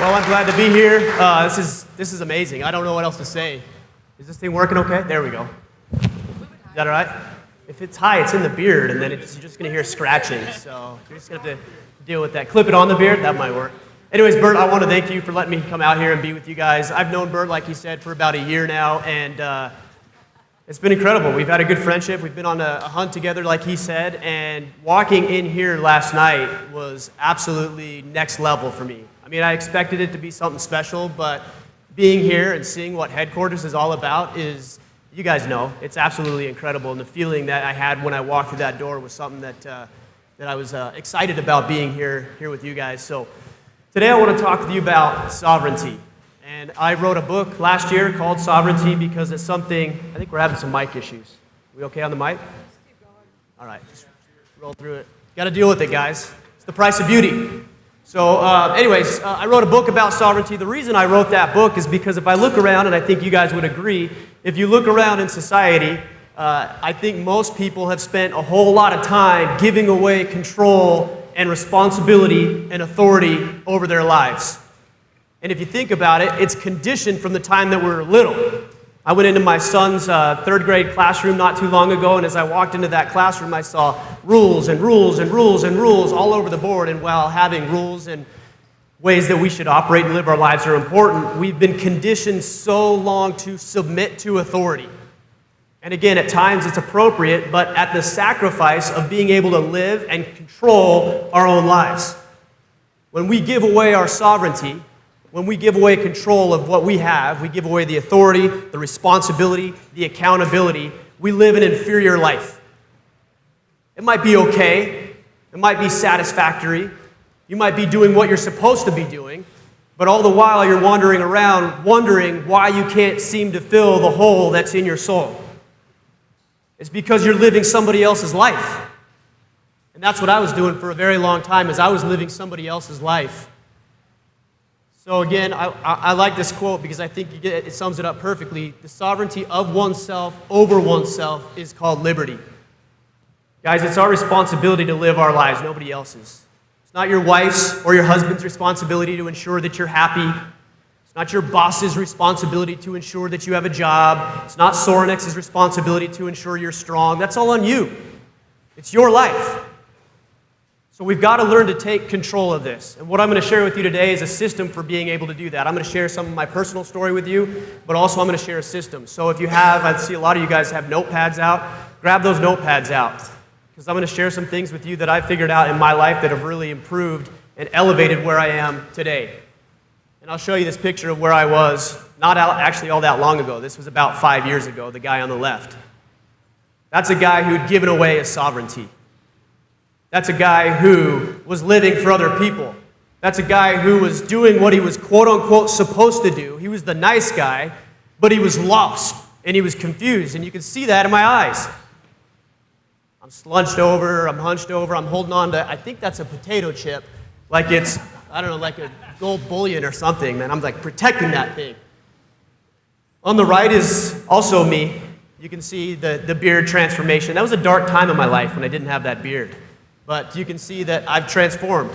Well, I'm glad to be here. This is amazing. I don't know what else to say. Is this thing working okay? There we go. Is that all right? If it's high, it's in the beard, and then you're just going to hear scratching. So you're just going to have to deal with that. Clip it on the beard. That might work. Anyways, Bert, I want to thank you for letting me come out here and be with you guys. I've known Bert, like he said, for about a year now, and it's been incredible. We've had a good friendship. We've been on a hunt together, like he said, and walking in here last night was absolutely next level for me. I mean, I expected it to be something special, but being here and seeing what headquarters is all about is, you guys know, it's absolutely incredible. And the feeling that I had when I walked through that door was something that I was excited about being here with you guys. So today I want to talk with you about sovereignty. And I wrote a book last year called Sovereignty because it's something, I think we're having some mic issues. We okay on the mic? All right, just roll through it. Got to deal with it, guys. It's the price of beauty. So anyways, I wrote a book about sovereignty. The reason I wrote that book is because if I look around, and I think you guys would agree, if you look around in society, I think most people have spent a whole lot of time giving away control and responsibility and authority over their lives. And if you think about it, it's conditioned from the time that we're little. I went into my son's third grade classroom not too long ago, and as I walked into that classroom, I saw rules and rules and rules and rules all over the board. And while having rules and ways that we should operate and live our lives are important, we've been conditioned so long to submit to authority. And again, at times it's appropriate, but at the sacrifice of being able to live and control our own lives. When we give away our sovereignty, when we give away control of what we have, we give away the authority, the responsibility, the accountability, we live an inferior life. It might be okay, it might be satisfactory, you might be doing what you're supposed to be doing, but all the while you're wandering around wondering why you can't seem to fill the hole that's in your soul. It's because you're living somebody else's life. And that's what I was doing for a very long time, is I was living somebody else's life. So again, I like this quote because I think it sums it up perfectly. The sovereignty of oneself over oneself is called liberty. Guys, it's our responsibility to live our lives, nobody else's. It's not your wife's or your husband's responsibility to ensure that you're happy. It's not your boss's responsibility to ensure that you have a job. It's not Sorenex's responsibility to ensure you're strong. That's all on you. It's your life. So we've got to learn to take control of this. And what I'm going to share with you today is a system for being able to do that. I'm going to share some of my personal story with you, but also I'm going to share a system. So if you have, I see a lot of you guys have notepads out, grab those notepads out. Because I'm going to share some things with you that I've figured out in my life that have really improved and elevated where I am today. And I'll show you this picture of where I was, not actually all that long ago. This was about 5 years ago, the guy on the left. That's a guy who had given away his sovereignty. That's a guy who was living for other people. That's a guy who was doing what he was quote-unquote supposed to do. He was the nice guy, but he was lost, and he was confused, and you can see that in my eyes. I'm slunched over, I'm hunched over, I'm holding on to, I think that's a potato chip, like it's, I don't know, like a gold bullion or something, man. I'm like protecting that thing. On the right is also me. You can see the beard transformation. That was a dark time in my life when I didn't have that beard. But you can see that I've transformed.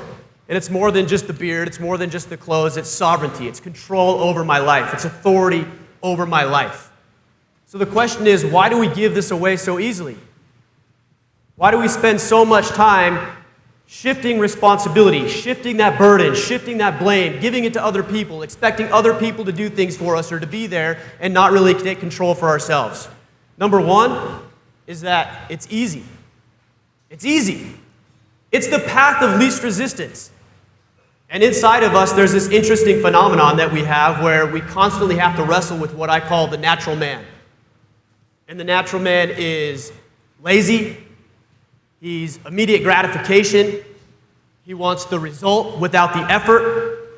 And it's more than just the beard, it's more than just the clothes, it's sovereignty, it's control over my life, it's authority over my life. So the question is, why do we give this away so easily? Why do we spend so much time shifting responsibility, shifting that burden, shifting that blame, giving it to other people, expecting other people to do things for us or to be there and not really take control for ourselves? Number one is that it's easy. It's easy. It's the path of least resistance. And inside of us, there's this interesting phenomenon that we have where we constantly have to wrestle with what I call the natural man. And the natural man is lazy. He's immediate gratification. He wants the result without the effort.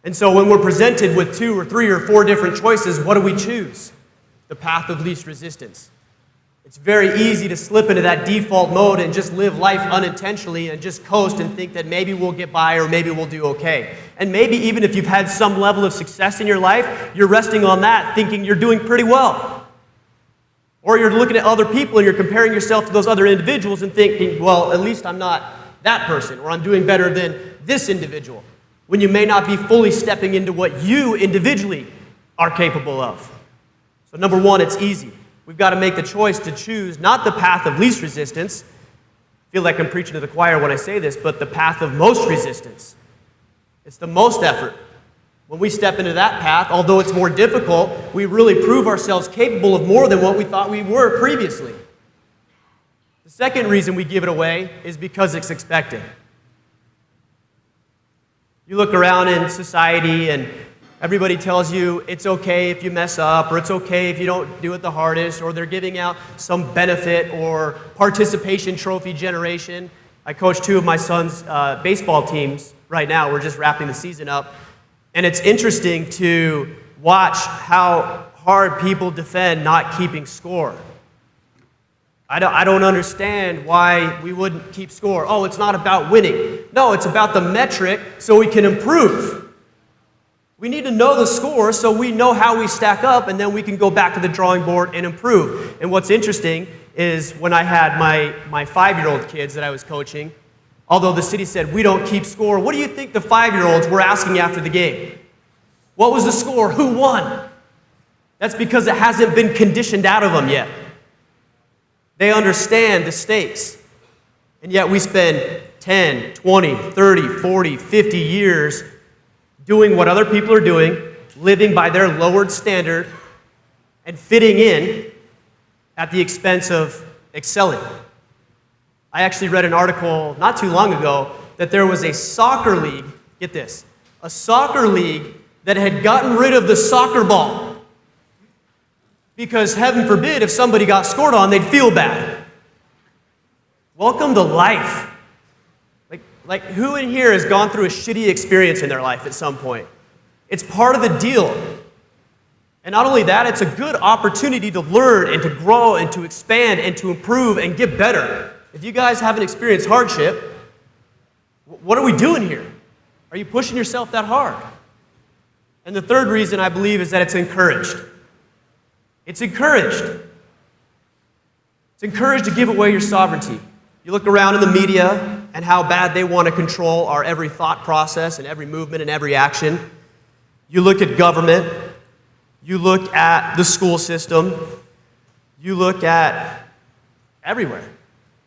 And so when we're presented with 2 or 3 or 4 different choices, what do we choose? The path of least resistance. It's very easy to slip into that default mode and just live life unintentionally and just coast and think that maybe we'll get by or maybe we'll do okay. And maybe even if you've had some level of success in your life, you're resting on that thinking you're doing pretty well. Or you're looking at other people and you're comparing yourself to those other individuals and thinking, well, at least I'm not that person, or I'm doing better than this individual. when you may not be fully stepping into what you individually are capable of. So number one, it's easy. We've got to make the choice to choose not the path of least resistance. I feel like I'm preaching to the choir when I say this, but the path of most resistance. It's the most effort. When we step into that path, although it's more difficult, we really prove ourselves capable of more than what we thought we were previously. The second reason we give it away is because it's expected. You look around in society and everybody tells you it's okay if you mess up, or it's okay if you don't do it the hardest, or they're giving out some benefit or participation trophy generation. I coach two of my son's baseball teams right now. We're just wrapping the season up. And it's interesting to watch how hard people defend not keeping score. I don't understand why we wouldn't keep score. Oh, it's not about winning. No, it's about the metric so we can improve. We need to know the score so we know how we stack up, and then we can go back to the drawing board and improve. And what's interesting is when I had my 5-year-old kids that I was coaching, although the city said, we don't keep score, what do you think the 5-year-olds were asking after the game? What was the score? Who won? That's because it hasn't been conditioned out of them yet. They understand the stakes. And yet we spend 10, 20, 30, 40, 50 years doing what other people are doing, living by their lowered standard, and fitting in at the expense of excelling. I actually read an article not too long ago that there was a soccer league, get this, a soccer league that had gotten rid of the soccer ball. Because heaven forbid, if somebody got scored on, they'd feel bad. Welcome to life. Like who in here has gone through a shitty experience in their life at some point? It's part of the deal. And not only that, it's a good opportunity to learn and to grow and to expand and to improve and get better. If you guys haven't experienced hardship, what are we doing here? Are you pushing yourself that hard? And the third reason I believe is that it's encouraged. It's encouraged. It's encouraged to give away your sovereignty. You look around in the media and how bad they want to control our every thought process and every movement and every action. You look at government. You look at the school system. You look at everywhere.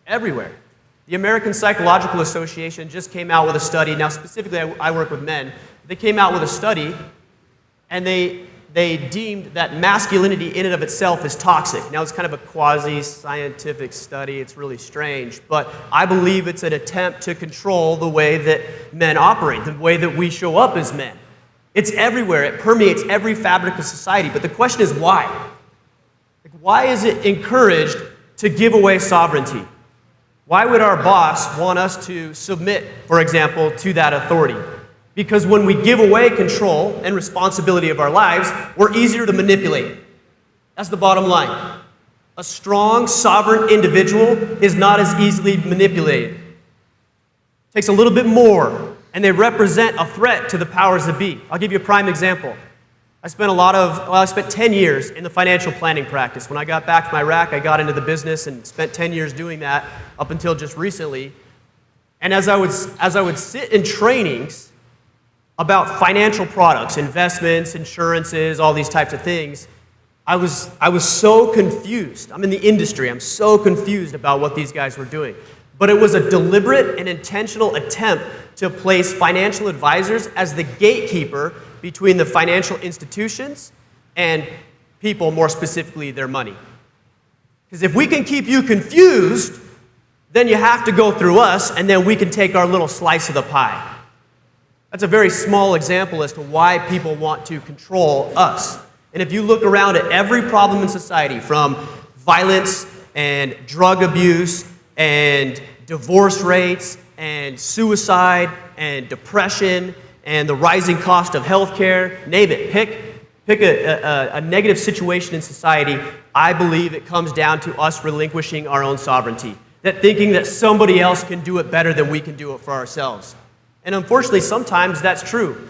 Everywhere. The American Psychological Association just came out with a study. Now, specifically, I work with men. They came out with a study, and they deemed that masculinity in and of itself is toxic. Now, it's kind of a quasi-scientific study. It's really strange. But I believe it's an attempt to control the way that men operate, the way that we show up as men. It's everywhere. It permeates every fabric of society. But the question is why? Why is it encouraged to give away sovereignty? Why would our boss want us to submit, for example, to that authority? Because when we give away control and responsibility of our lives, we're easier to manipulate. That's the bottom line. A strong, sovereign individual is not as easily manipulated. It takes a little bit more, and they represent a threat to the powers that be. I'll give you a prime example. I spent 10 years in the financial planning practice. When I got back from Iraq, I got into the business and spent 10 years doing that up until just recently. And as I would sit in trainings about financial products, investments, insurances, all these types of things, I was so confused. I'm in the industry. I'm so confused about what these guys were doing. But it was a deliberate and intentional attempt to place financial advisors as the gatekeeper between the financial institutions and people, more specifically their money. Because if we can keep you confused, then you have to go through us, and then we can take our little slice of the pie. That's a very small example as to why people want to control us. And if you look around at every problem in society, from violence and drug abuse and divorce rates and suicide and depression and the rising cost of healthcare, name it, pick a negative situation in society, I believe it comes down to us relinquishing our own sovereignty. That thinking that somebody else can do it better than we can do it for ourselves. And unfortunately, sometimes that's true.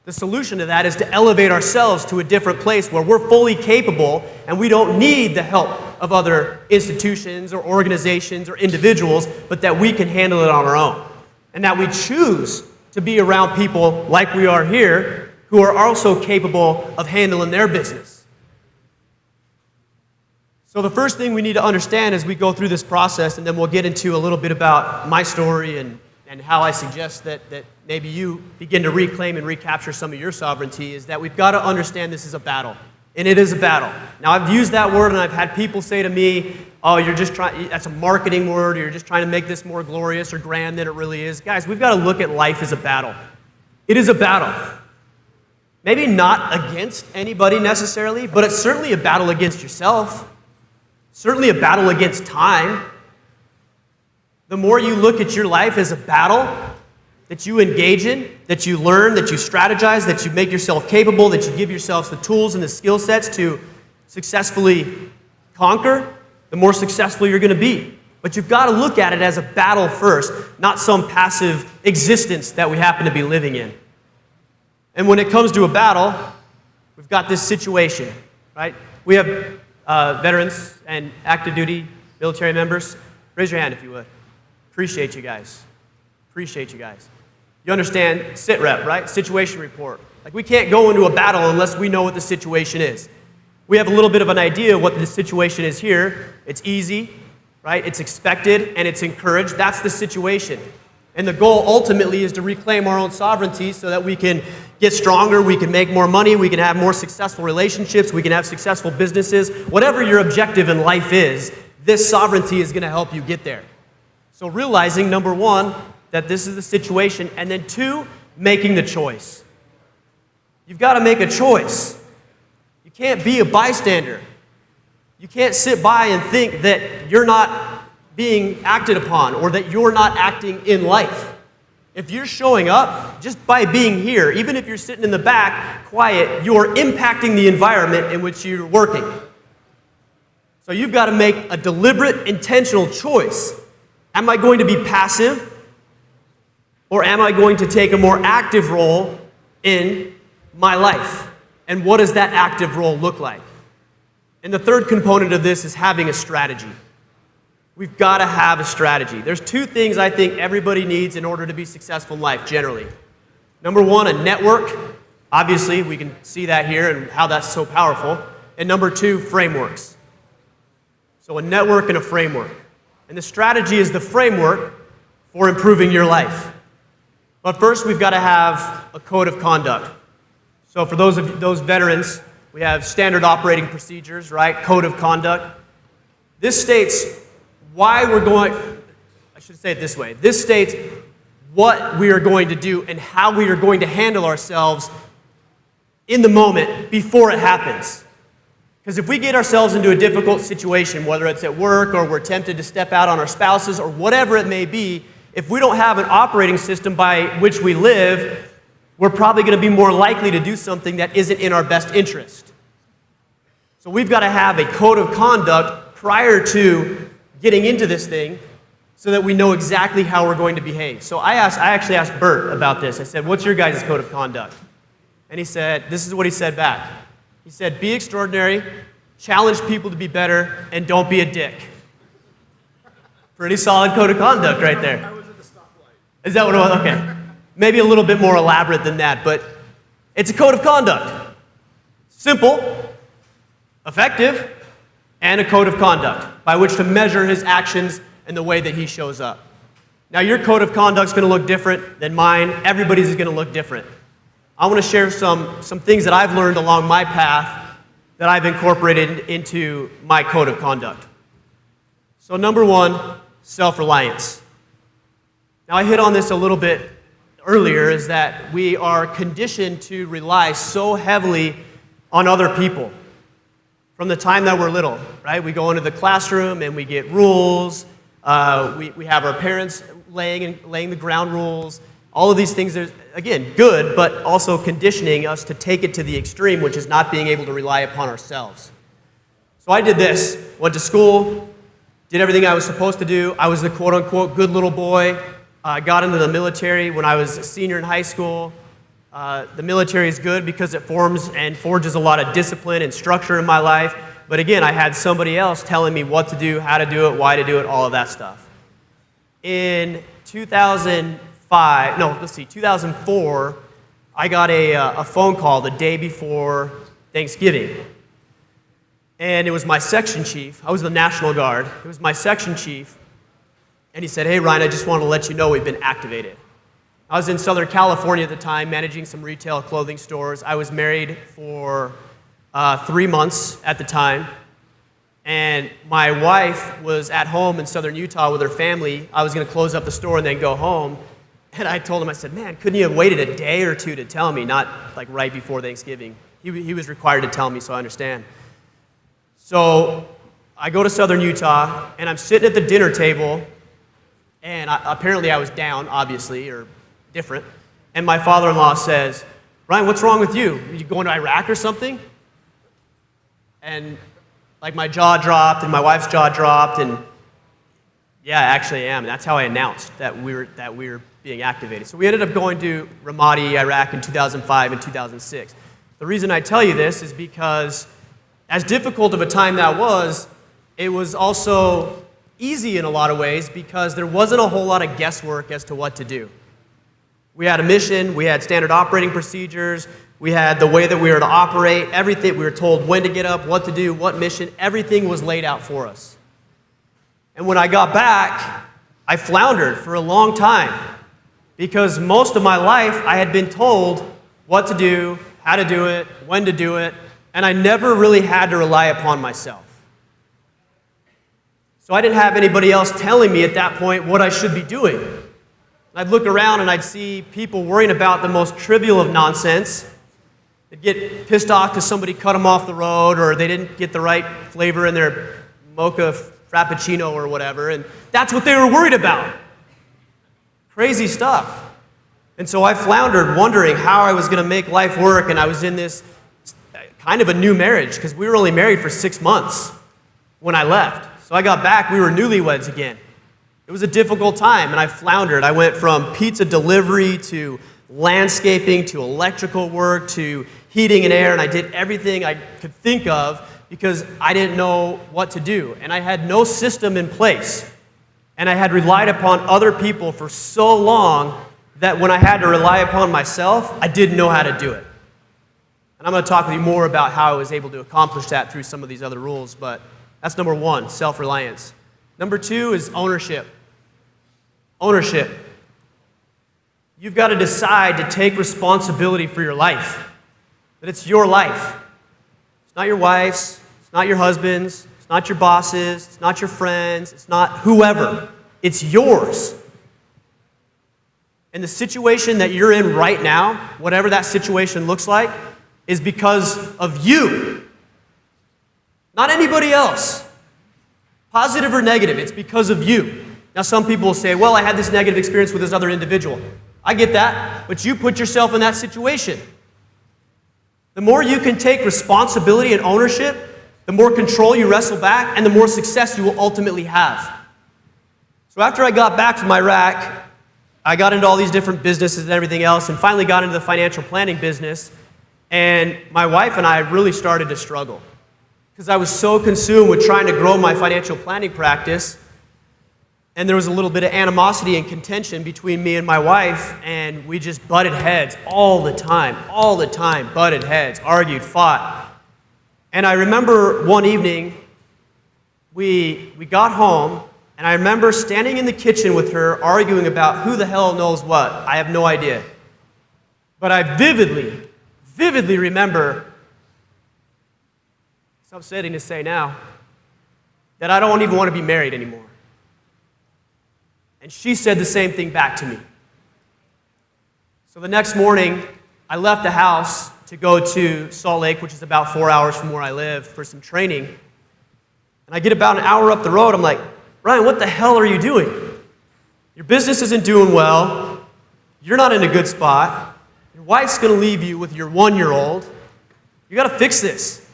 The solution to that is to elevate ourselves to a different place where we're fully capable and we don't need the help of other institutions or organizations or individuals, but that we can handle it on our own. And that we choose to be around people like we are here who are also capable of handling their business. So the first thing we need to understand as we go through this process, and then we'll get into a little bit about my story and how I suggest that maybe you begin to reclaim and recapture some of your sovereignty, is that we've got to understand this is a battle. And it is a battle. Now, I've used that word, and I've had people say to me, oh, you're just trying, that's a marketing word, or you're just trying to make this more glorious or grand than it really is. Guys, we've got to look at life as a battle. It is a battle. Maybe not against anybody necessarily, but it's certainly a battle against yourself. Certainly a battle against time. The more you look at your life as a battle that you engage in, that you learn, that you strategize, that you make yourself capable, that you give yourselves the tools and the skill sets to successfully conquer, the more successful you're going to be. But you've got to look at it as a battle first, not some passive existence that we happen to be living in. And when it comes to a battle, we've got this situation, right? We have veterans and active duty military members. Raise your hand if you would. Appreciate you guys. Appreciate you guys. You understand SITREP, right? Situation report. Like, we can't go into a battle unless we know what the situation is. We have a little bit of an idea of what the situation is here. It's easy, right? It's expected and it's encouraged. That's the situation. And the goal ultimately is to reclaim our own sovereignty so that we can get stronger, we can make more money, we can have more successful relationships, we can have successful businesses. Whatever your objective in life is, this sovereignty is going to help you get there. So realizing, number one, that this is the situation, and then two, making the choice. You've got to make a choice. You can't be a bystander. You can't sit by and think that you're not being acted upon or that you're not acting in life. If you're showing up just by being here, even if you're sitting in the back, quiet, you're impacting the environment in which you're working. So you've got to make a deliberate, intentional choice. Am I going to be passive? Or am I going to take a more active role in my life? And what does that active role look like? And the third component of this is having a strategy. We've got to have a strategy. There's two things I think everybody needs in order to be successful in life, generally. Number one, a network. Obviously, we can see that here and how that's so powerful. And number two, frameworks. So a network and a framework. And the strategy is the framework for improving your life. But first, we've got to have a code of conduct. So for those veterans, we have standard operating procedures, right? Code of conduct. This states why we're going, I should say it this way. This states what we are going to do and how we are going to handle ourselves in the moment before it happens. Because if we get ourselves into a difficult situation, whether it's at work or we're tempted to step out on our spouses or whatever it may be, if we don't have an operating system by which we live, we're probably going to be more likely to do something that isn't in our best interest. So we've got to have a code of conduct prior to getting into this thing so that we know exactly how we're going to behave. So I actually asked Bert about this. I said, what's your guys' code of conduct? And he said, this is what he said back. He said, be extraordinary, challenge people to be better, and don't be a dick. Pretty solid code of conduct right there. I was at the stoplight. Is that what it was? Okay. Maybe a little bit more elaborate than that, but it's a code of conduct. Simple, effective, and a code of conduct by which to measure his actions and the way that he shows up. Now, your code of conduct is going to look different than mine. Everybody's is going to look different. I want to share some things that I've learned along my path that I've incorporated into my code of conduct. So number one, self-reliance. Now, I hit on this a little bit earlier, is that we are conditioned to rely so heavily on other people from the time that we're little, right? We go into the classroom and we get rules. We have our parents laying the ground rules. All of these things are, again, good, but also conditioning us to take it to the extreme, which is not being able to rely upon ourselves. So I did this, went to school, did everything I was supposed to do. I was the quote-unquote good little boy. I got into the military when I was a senior in high school. The military is good because it forms and forges a lot of discipline and structure in my life. But again, I had somebody else telling me what to do, how to do it, why to do it, all of that stuff. In 2005, 2004, I got a phone call the day before Thanksgiving. And it was my section chief. I was the National Guard. It was my section chief. And he said, "Hey, Ryan, I just want to let you know we've been activated." I was in Southern California at the time, managing some retail clothing stores. I was married for 3 months at the time. And my wife was at home in Southern Utah with her family. I was going to close up the store and then go home. And I told him, I said, "Man, couldn't you have waited a day or two to tell me, not like right before Thanksgiving?" He was required to tell me, so I understand. So I go to Southern Utah, and I'm sitting at the dinner table, and apparently I was down, obviously, or different. And my father-in-law says, "Ryan, what's wrong with you? Are you going to Iraq or something?" And like my jaw dropped, and my wife's jaw dropped, and yeah, actually I am. And that's how I announced that we were being activated. So we ended up going to Ramadi, Iraq in 2005 and 2006. The reason I tell you this is because as difficult of a time that was, it was also easy in a lot of ways because there wasn't a whole lot of guesswork as to what to do. We had a mission, we had standard operating procedures, we had the way that we were to operate, everything. We were told when to get up, what to do, what mission, everything was laid out for us. And when I got back, I floundered for a long time because most of my life I had been told what to do, how to do it, when to do it, and I never really had to rely upon myself. So I didn't have anybody else telling me at that point what I should be doing. I'd look around and I'd see people worrying about the most trivial of nonsense. They'd get pissed off because somebody cut them off the road or they didn't get the right flavor in their mocha frappuccino or whatever, and that's what they were worried about. Crazy stuff. And so I floundered wondering how I was going to make life work, and I was in this kind of a new marriage because we were only married for 6 months when I left. So I got back, we were newlyweds again. It was a difficult time, and I floundered. I went from pizza delivery to landscaping to electrical work to heating and air, and I did everything I could think of because I didn't know what to do. And I had no system in place. And I had relied upon other people for so long that when I had to rely upon myself, I didn't know how to do it. And I'm going to talk with you more about how I was able to accomplish that through some of these other rules, but that's number one, self-reliance. Number two is ownership. Ownership. You've got to decide to take responsibility for your life, that it's your life. It's not your wife's, it's not your husband's, it's not your boss's, it's not your friends, it's not whoever. It's yours. And the situation that you're in right now, whatever that situation looks like, is because of you, not anybody else. Positive or negative, it's because of you. Now some people will say, well, I had this negative experience with this other individual. I get that, but you put yourself in that situation. The more you can take responsibility and ownership, the more control you wrestle back, and the more success you will ultimately have. So after I got back from Iraq, I got into all these different businesses and everything else, and finally got into the financial planning business, and my wife and I really started to struggle because I was so consumed with trying to grow my financial planning practice. And there was a little bit of animosity and contention between me and my wife, and we just butted heads all the time, butted heads, argued, fought. And I remember one evening, we got home, and I remember standing in the kitchen with her arguing about who the hell knows what. I have no idea. But I vividly remember, it's upsetting to say now, that I don't even want to be married anymore. And she said the same thing back to me. So the next morning, I left the house to go to Salt Lake, which is about 4 hours from where I live, for some training. And I get about an hour up the road, I'm like, Ryan, what the hell are you doing? Your business isn't doing well. You're not in a good spot. Your wife's going to leave you with your 1-year-old. You got to fix this.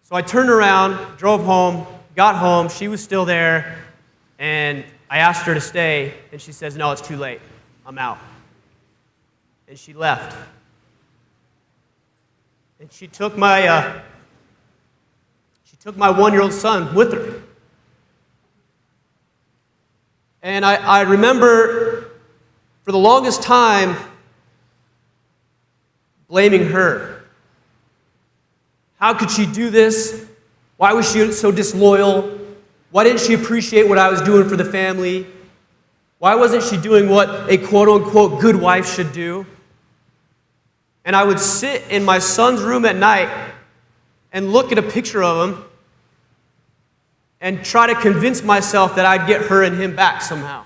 So I turned around, drove home, got home. She was still there. And I asked her to stay, and she says, no, it's too late. I'm out. And she left. And she took my 1-year-old son with her. And I remember for the longest time, blaming her. How could she do this? Why was she so disloyal? Why didn't she appreciate what I was doing for the family? Why wasn't she doing what a quote-unquote good wife should do? And I would sit in my son's room at night and look at a picture of him and try to convince myself that I'd get her and him back somehow.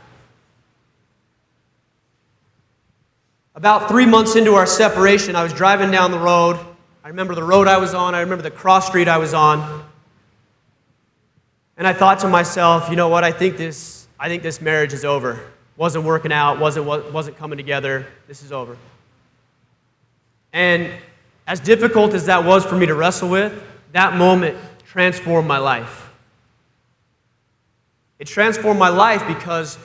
About 3 months into our separation, I was driving down the road. I remember the road I was on. I remember the cross street I was on. And I thought to myself, you know what, I think this marriage is over. Wasn't working out, wasn't coming together. This is over. And as difficult as that was for me to wrestle with, that moment transformed my life. It transformed my life because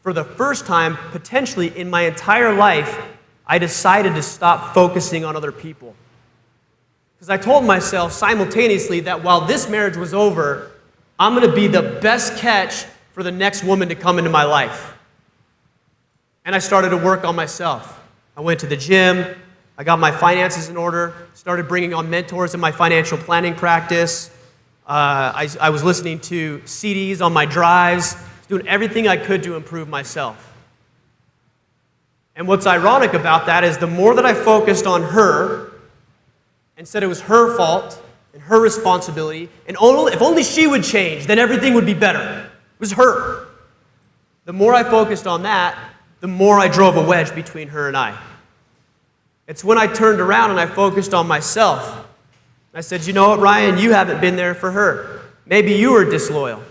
for the first time, potentially in my entire life, I decided to stop focusing on other people. Because I told myself simultaneously that while this marriage was over, I'm going to be the best catch for the next woman to come into my life. And I started to work on myself. I went to the gym. I got my finances in order, started bringing on mentors in my financial planning practice. I was listening to CDs on my drives, doing everything I could to improve myself. And what's ironic about that is the more that I focused on her and said it was her fault and her responsibility, and if only she would change, then everything would be better. It was her. The more I focused on that, the more I drove a wedge between her and I. It's when I turned around and I focused on myself. I said, you know what, Ryan, you haven't been there for her. Maybe you were disloyal.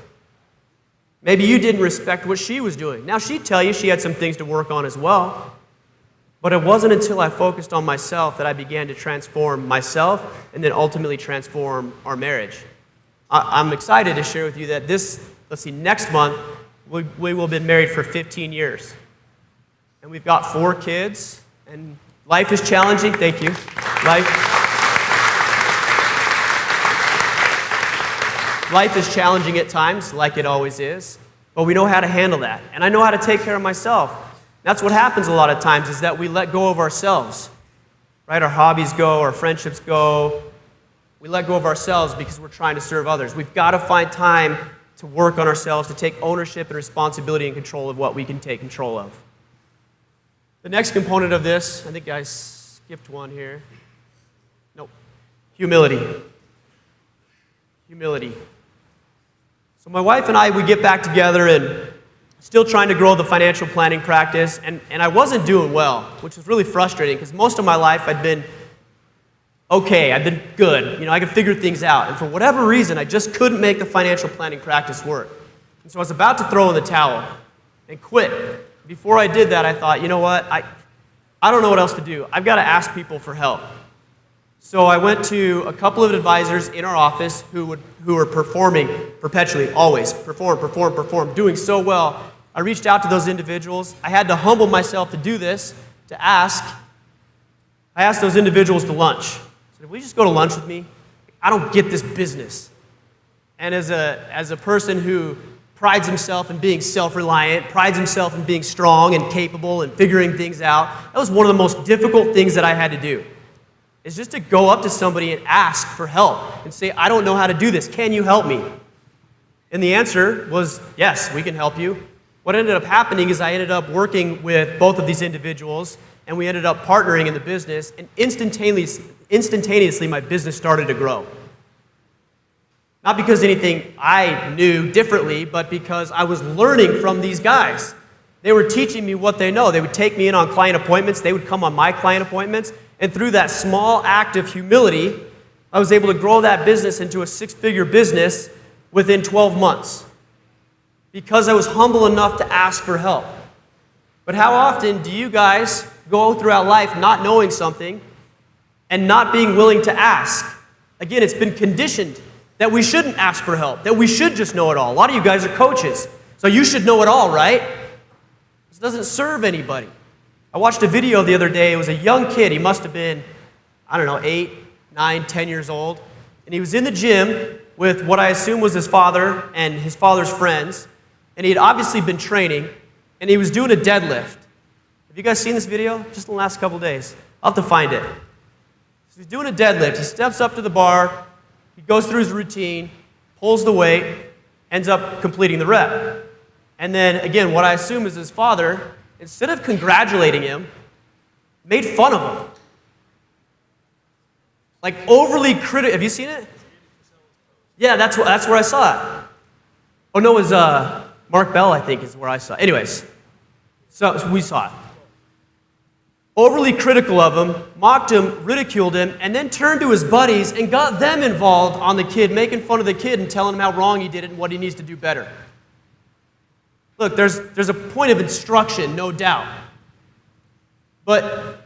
Maybe you didn't respect what she was doing. Now, she'd tell you she had some things to work on as well. But it wasn't until I focused on myself that I began to transform myself and then ultimately transform our marriage. I'm excited to share with you that next month, we will have been married for 15 years. And we've got 4 kids, and life is challenging. Thank you. Life is challenging at times, like it always is, but we know how to handle that. And I know how to take care of myself. That's what happens a lot of times, is that we let go of ourselves, right? Our hobbies go, our friendships go. We let go of ourselves because we're trying to serve others. We've got to find time to work on ourselves, to take ownership and responsibility and control of what we can take control of. The next component of this, I think I skipped one here. Nope. Humility. Humility. So my wife and I, we get back together and still trying to grow the financial planning practice, and I wasn't doing well, which was really frustrating because most of my life I'd been okay, I'd been good. I could figure things out. And for whatever reason, I just couldn't make the financial planning practice work. And so I was about to throw in the towel and quit. Before I did that, I thought, you know what, I don't know what else to do. I've got to ask people for help. So I went to a couple of advisors in our office who were performing perpetually, always, perform, doing so well. I reached out to those individuals. I had to humble myself to do this, to ask. I asked those individuals to lunch. I said, will you just go to lunch with me? I don't get this business. And as a person who prides himself in being self-reliant, prides himself in being strong and capable and figuring things out, that was one of the most difficult things that I had to do. Is just to go up to somebody and ask for help and say, I don't know how to do this. Can you help me? And the answer was, yes, we can help you. What ended up happening is I ended up working with both of these individuals, and we ended up partnering in the business, and instantaneously my business started to grow. Not because anything I knew differently, but because I was learning from these guys. They were teaching me what they know. They would take me in on client appointments. They would come on my client appointments. And through that small act of humility, I was able to grow that business into a 6-figure business within 12 months. Because I was humble enough to ask for help. But how often do you guys go throughout life not knowing something and not being willing to ask? Again, it's been conditioned that we shouldn't ask for help, that we should just know it all. A lot of you guys are coaches, so you should know it all, right? This doesn't serve anybody. I watched a video the other day. It was a young kid. He must have been, 8, 9, 10 years old. And he was in the gym with what I assume was his father and his father's friends. And he had obviously been training. And he was doing a deadlift. Have you guys seen this video? Just in the last couple days. I'll have to find it. So he's doing a deadlift. He steps up to the bar. He goes through his routine, pulls the weight, ends up completing the rep. And then, again, what I assume is his father, instead of congratulating him, made fun of him. Like overly critical. Have you seen it? Yeah, that's where I saw it. Oh, no, it was Mark Bell, I think, is where I saw it. Anyways, so we saw it. Overly critical of him, mocked him, ridiculed him, and then turned to his buddies and got them involved on the kid, making fun of the kid and telling him how wrong he did it and what he needs to do better. Look, there's a point of instruction, no doubt. But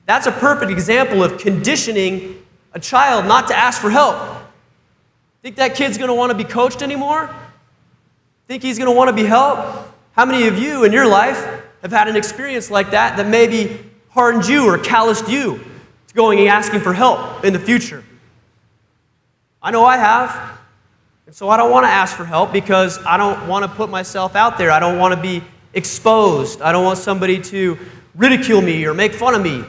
that's a perfect example of conditioning a child not to ask for help. Think that kid's going to want to be coached anymore? Think he's going to want to be helped? How many of you in your life have had an experience like that maybe hardened you or calloused you to going and asking for help in the future? I know I have. And so I don't want to ask for help because I don't want to put myself out there. I don't want to be exposed. I don't want somebody to ridicule me or make fun of me.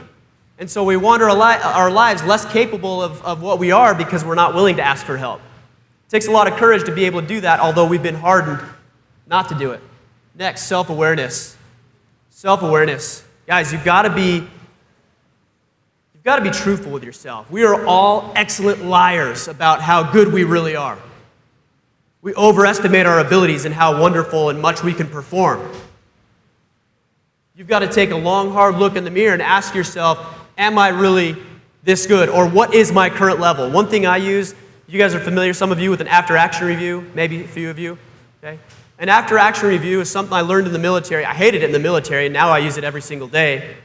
And so we wander our lives less capable of what we are because we're not willing to ask for help. It takes a lot of courage to be able to do that, although we've been hardened not to do it. Next, self-awareness. Self-awareness. Guys, you've got to be truthful with yourself. We are all excellent liars about how good we really are. We overestimate our abilities and how wonderful and much we can perform. You've got to take a long, hard look in the mirror and ask yourself, am I really this good? Or what is my current level? One thing I use, you guys are familiar, some of you, with an after-action review, maybe a few of you, okay? An after-action review is something I learned in the military. I hated it in the military, and now I use it every single day.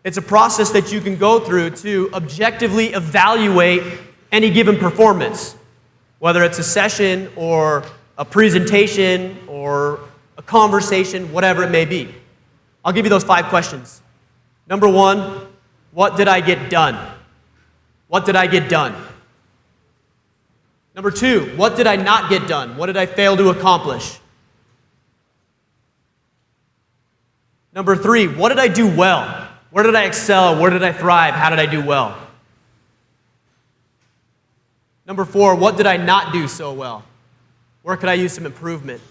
It's a process that you can go through to objectively evaluate any given performance, whether it's a session or a presentation or a conversation, whatever it may be. I'll give you those 5 questions. Number 1, what did I get done? What did I get done? Number 2, what did I not get done? What did I fail to accomplish? Number 3, what did I do well? Where did I excel? Where did I thrive? How did I do well? Number 4, what did I not do so well? Where could I use some improvement?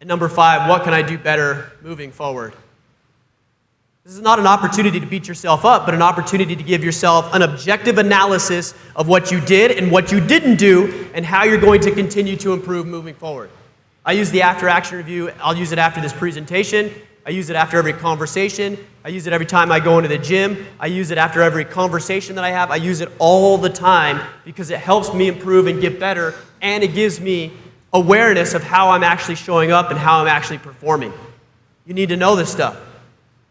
And number 5, what can I do better moving forward? This is not an opportunity to beat yourself up, but an opportunity to give yourself an objective analysis of what you did and what you didn't do and how you're going to continue to improve moving forward. I use the after-action review. I'll use it after this presentation. I use it after every conversation. I use it every time I go into the gym. I use it after every conversation that I have. I use it all the time because it helps me improve and get better, and it gives me awareness of how I'm actually showing up and how I'm actually performing. You need to know this stuff.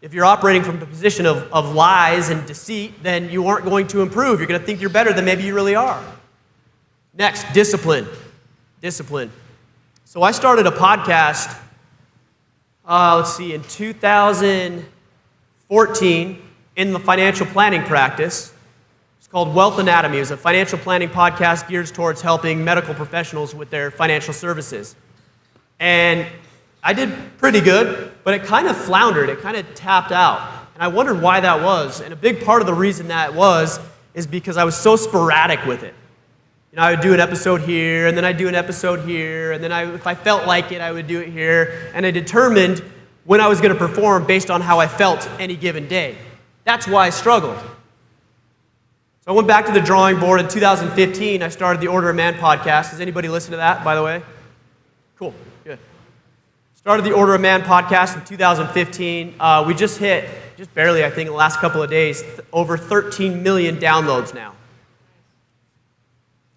If you're operating from a position of lies and deceit, then you aren't going to improve. You're going to think you're better than maybe you really are. Next, discipline. Discipline. So I started a podcast, in 2014 in the financial planning practice. It's called Wealth Anatomy. It was a financial planning podcast geared towards helping medical professionals with their financial services. And I did pretty good, but it kind of floundered. It kind of tapped out. And I wondered why that was. And a big part of the reason that was is because I was so sporadic with it. You know, I would do an episode here, and then I'd do an episode here, and then if I felt like it, I would do it here. And I determined when I was going to perform based on how I felt any given day. That's why I struggled. So I went back to the drawing board in 2015. I started the Order of Man podcast. Does anybody listen to that, by the way? Cool, good. Started the Order of Man podcast in 2015. We just hit, just barely, I think, in the last couple of days, over 13 million downloads now.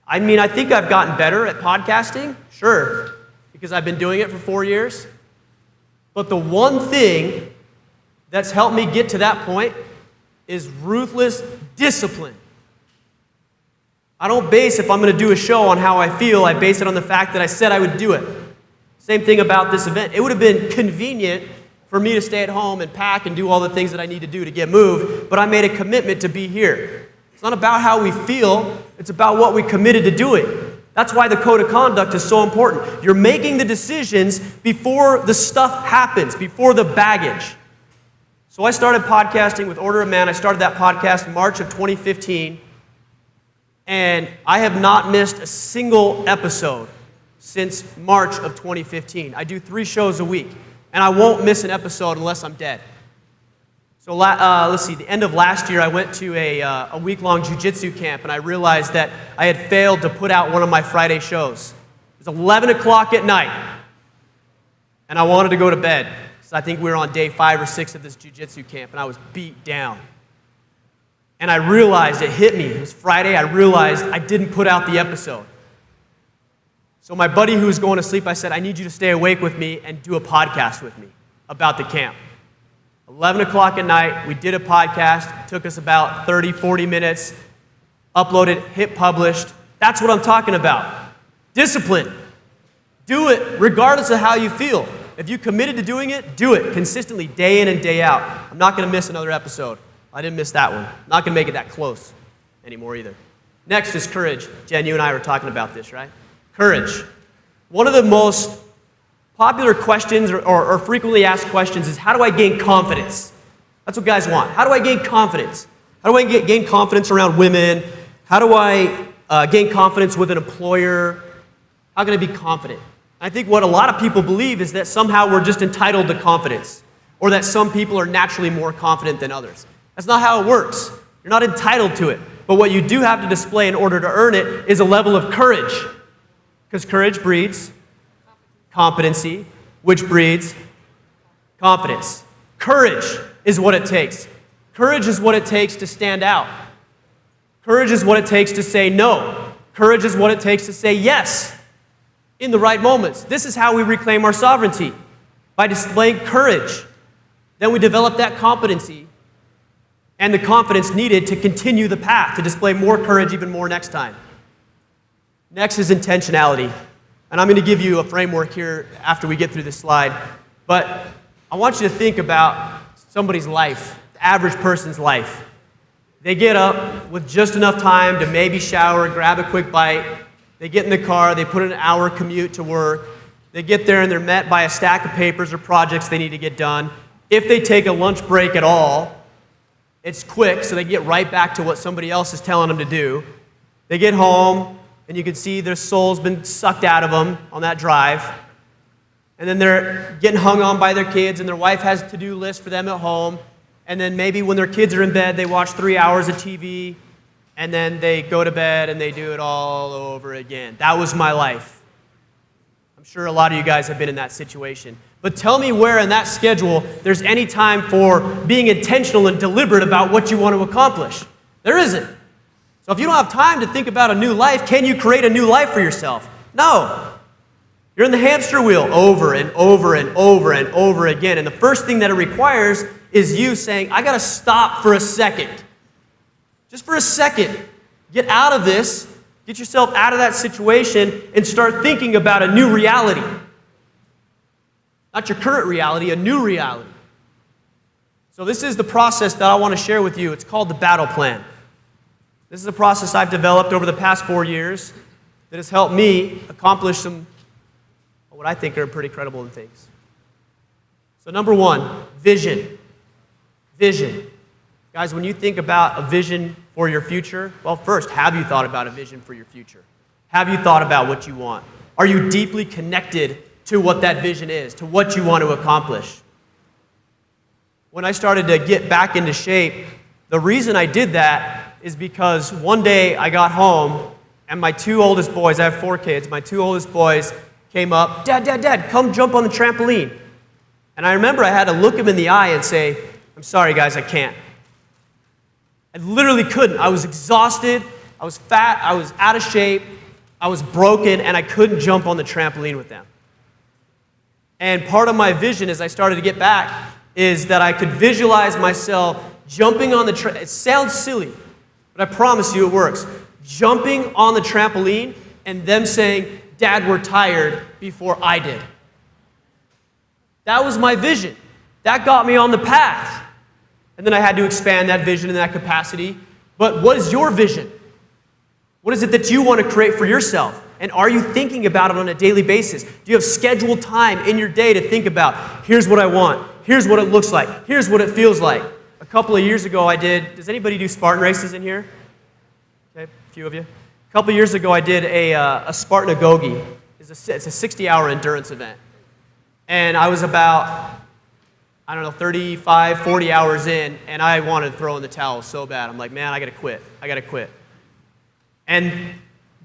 I mean, I think I've gotten better at podcasting, sure, because I've been doing it for 4 years. But the one thing that's helped me get to that point is ruthless discipline. I don't base, if I'm going to do a show, on how I feel. I base it on the fact that I said I would do it. Same thing about this event. It would have been convenient for me to stay at home and pack and do all the things that I need to do to get moved, but I made a commitment to be here. It's not about how we feel. It's about what we committed to doing. That's why the code of conduct is so important. You're making the decisions before the stuff happens, before the baggage. So I started podcasting with Order of Man. I started that podcast in March of 2015. And I have not missed a single episode since March of 2015. I do 3 shows a week. And I won't miss an episode unless I'm dead. So let's see, the end of last year, I went to a week-long jiu-jitsu camp, and I realized that I had failed to put out one of my Friday shows. It was 11 o'clock at night, and I wanted to go to bed. So I think we were on day 5 or 6 of this jiu-jitsu camp, and I was beat down. And I realized, it hit me. It was Friday. I realized I didn't put out the episode. So my buddy who was going to sleep, I said, I need you to stay awake with me and do a podcast with me about the camp. 11 o'clock at night, we did a podcast. It took us about 30, 40 minutes. Uploaded, hit published. That's what I'm talking about. Discipline. Do it regardless of how you feel. If you committed to doing it, do it consistently, day in and day out. I'm not going to miss another episode. I didn't miss that one. I'm not going to make it that close anymore either. Next is courage. Jen, you and I were talking about this, right? Courage. One of the most popular questions or frequently asked questions is, how do I gain confidence? That's what guys want. How do I gain confidence? How do I gain confidence around women? How do I gain confidence with an employer? How can I be confident? I think what a lot of people believe is that somehow we're just entitled to confidence, or that some people are naturally more confident than others. That's not how it works. You're not entitled to it. But what you do have to display in order to earn it is a level of courage. Because courage breeds competency, which breeds confidence. Courage is what it takes. Courage is what it takes to stand out. Courage is what it takes to say no. Courage is what it takes to say yes in the right moments. This is how we reclaim our sovereignty, by displaying courage. Then we develop that competency and the confidence needed to continue the path, to display more courage even more next time. Next is intentionality. And I'm going to give you a framework here after we get through this slide. But I want you to think about somebody's life, the average person's life. They get up with just enough time to maybe shower, grab a quick bite. They get in the car, they put in an hour commute to work. They get there and they're met by a stack of papers or projects they need to get done. If they take a lunch break at all, it's quick, so they get right back to what somebody else is telling them to do. They get home, and you can see their soul's been sucked out of them on that drive. And then they're getting hung on by their kids, and their wife has a to-do list for them at home. And then maybe when their kids are in bed, they watch 3 hours of TV, and then they go to bed and they do it all over again. That was my life. I'm sure a lot of you guys have been in that situation. But tell me where in that schedule there's any time for being intentional and deliberate about what you want to accomplish. There isn't. So if you don't have time to think about a new life, can you create a new life for yourself? No. You're in the hamster wheel over and over and over and over again. And the first thing that it requires is you saying, I got to stop for a second. Just for a second. Get out of this. Get yourself out of that situation and start thinking about a new reality. Not your current reality, a new reality. So this is the process that I want to share with you. It's called the battle plan. This is a process I've developed over the past 4 years that has helped me accomplish some, what I think are pretty credible things. So number 1, vision. Vision. Guys, when you think about a vision for your future, well, first, have you thought about a vision for your future? Have you thought about what you want? Are you deeply connected to what that vision is, to what you want to accomplish? When I started to get back into shape, the reason I did that is because one day I got home and my 2 oldest boys, I have 4 kids, my 2 oldest boys came up, Dad, come jump on the trampoline. And I remember I had to look them in the eye and say, I'm sorry guys, I can't. I literally couldn't. I was exhausted, I was fat, I was out of shape, I was broken, and I couldn't jump on the trampoline with them. And part of my vision as I started to get back is that I could visualize myself jumping on the trampoline. It sounds silly, but I promise you it works. Jumping on the trampoline and them saying, Dad, we're tired, before I did. That was my vision. That got me on the path. And then I had to expand that vision in that capacity. But what is your vision? What is it that you want to create for yourself? And are you thinking about it on a daily basis? Do you have scheduled time in your day to think about, here's what I want, here's what it looks like, here's what it feels like? A couple of years ago I did, does anybody do Spartan races in here? Okay, a few of you. A couple of years ago I did a Spartan-a-gogi. It's a 60-hour endurance event. And I was about, 35, 40 hours in, and I wanted to throw in the towel so bad. I'm like, man, I gotta quit. And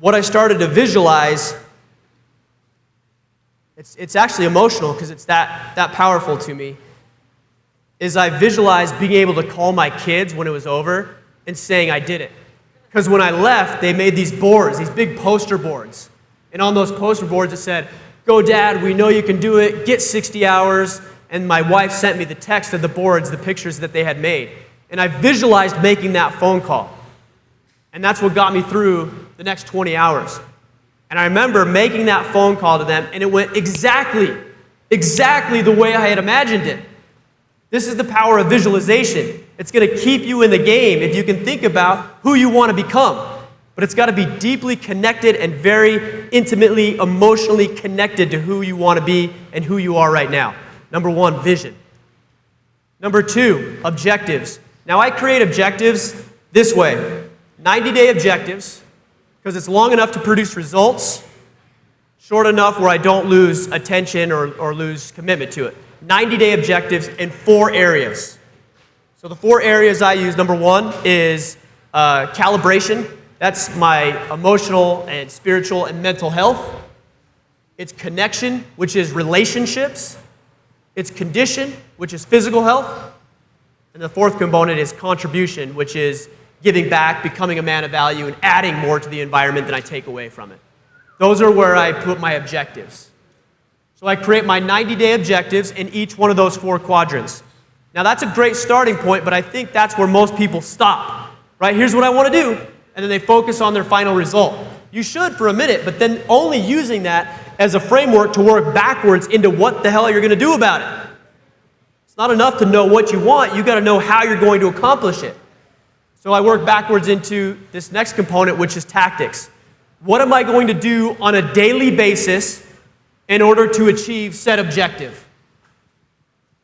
what I started to visualize, it's actually emotional because it's that powerful to me, is I visualized being able to call my kids when it was over and saying I did it. Because when I left, they made these boards, these big poster boards. And on those poster boards it said, go Dad, we know you can do it, get 60 hours. And my wife sent me the text of the boards, the pictures that they had made. And I visualized making that phone call. And that's what got me through the next 20 hours. And I remember making that phone call to them, and it went exactly the way I had imagined it. This is the power of visualization. It's going to keep you in the game if you can think about who you want to become. But it's got to be deeply connected and very intimately, emotionally connected to who you want to be and who you are right now. Number one, vision. Number two, objectives. Now I create objectives this way. 90-day objectives, because it's long enough to produce results, short enough where I don't lose attention or lose commitment to it. 90-day objectives in 4 areas. So the 4 areas I use, number one is calibration. That's my emotional and spiritual and mental health. It's connection, which is relationships. It's condition, which is physical health. And the 4th component is contribution, which is giving back, becoming a man of value, and adding more to the environment than I take away from it. Those are where I put my objectives. So I create my 90-day objectives in each one of those 4 quadrants. Now that's a great starting point, but I think that's where most people stop. Right? Here's what I want to do, and then they focus on their final result. You should for a minute, but then only using that as a framework to work backwards into what the hell you're going to do about it. It's not enough to know what you want, you got to know how you're going to accomplish it. So I work backwards into this next component, which is tactics. What am I going to do on a daily basis in order to achieve said objective?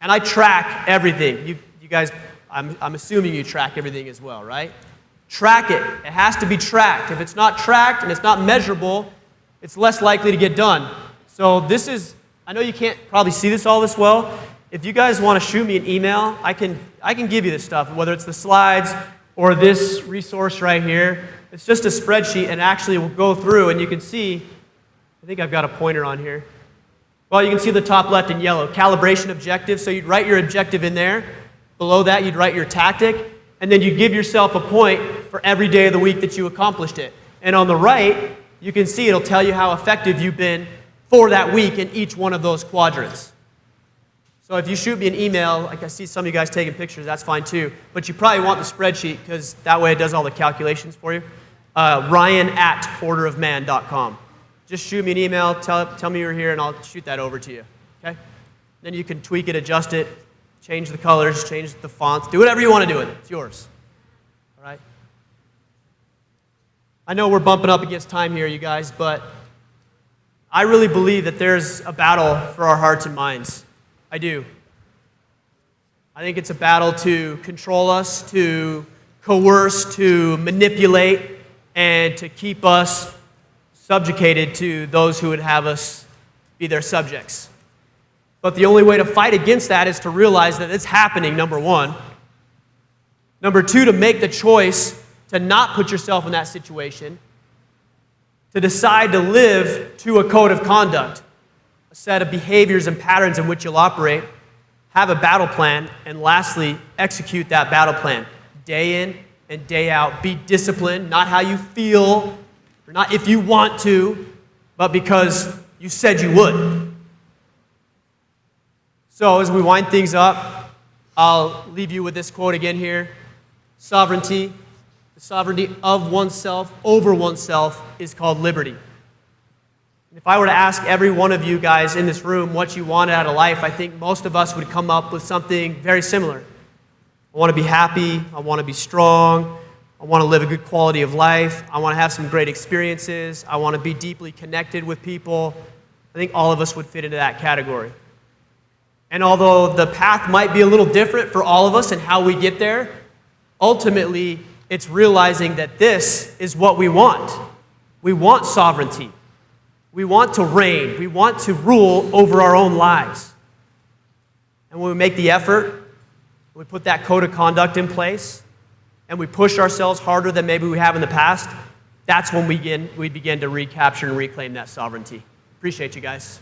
And I track everything. You guys, I'm assuming you track everything as well, right? Track it. It has to be tracked. If it's not tracked and it's not measurable, it's less likely to get done. So this is, I know you can't probably see this all this well. If you guys want to shoot me an email, I can give you this stuff, whether it's the slides or this resource right here. It's just a spreadsheet, and actually we'll go through and you can see, I think I've got a pointer on here. Well, you can see the top left in yellow, calibration objective. So you'd write your objective in there. Below that, you'd write your tactic, and then you give yourself a point for every day of the week that you accomplished it. And on the right, you can see it'll tell you how effective you've been for that week in each one of those quadrants. So if you shoot me an email, like I see some of you guys taking pictures, that's fine too. But you probably want the spreadsheet because that way it does all the calculations for you. Ryan@orderofman.com. Just shoot me an email, tell me you're here, and I'll shoot that over to you. Okay? Then you can tweak it, adjust it, change the colors, change the fonts, do whatever you want to do with it. It's yours. All right? I know we're bumping up against time here, you guys, but I really believe that there's a battle for our hearts and minds. I do. I think it's a battle to control us, to coerce, to manipulate, and to keep us subjugated to those who would have us be their subjects. But the only way to fight against that is to realize that it's happening, number one. Number two, to make the choice to not put yourself in that situation, to decide to live to a code of conduct, a set of behaviors and patterns in which you'll operate, have a battle plan, and lastly, execute that battle plan day in and day out. Be disciplined, not how you feel, or not if you want to, but because you said you would. So as we wind things up, I'll leave you with this quote again here. Sovereignty, the sovereignty of oneself over oneself is called liberty. If I were to ask every one of you guys in this room what you wanted out of life, I think most of us would come up with something very similar. I want to be happy. I want to be strong. I I want to live a good quality of life. I want to have some great experiences. I want to be deeply connected with people. I think all of us would fit into that category. And although the path might be a little different for all of us and how we get there, ultimately, it's realizing that this is what we want. We want sovereignty. We want to reign. We want to rule over our own lives. And when we make the effort, we put that code of conduct in place, and we push ourselves harder than maybe we have in the past, that's when we begin to recapture and reclaim that sovereignty. Appreciate you guys.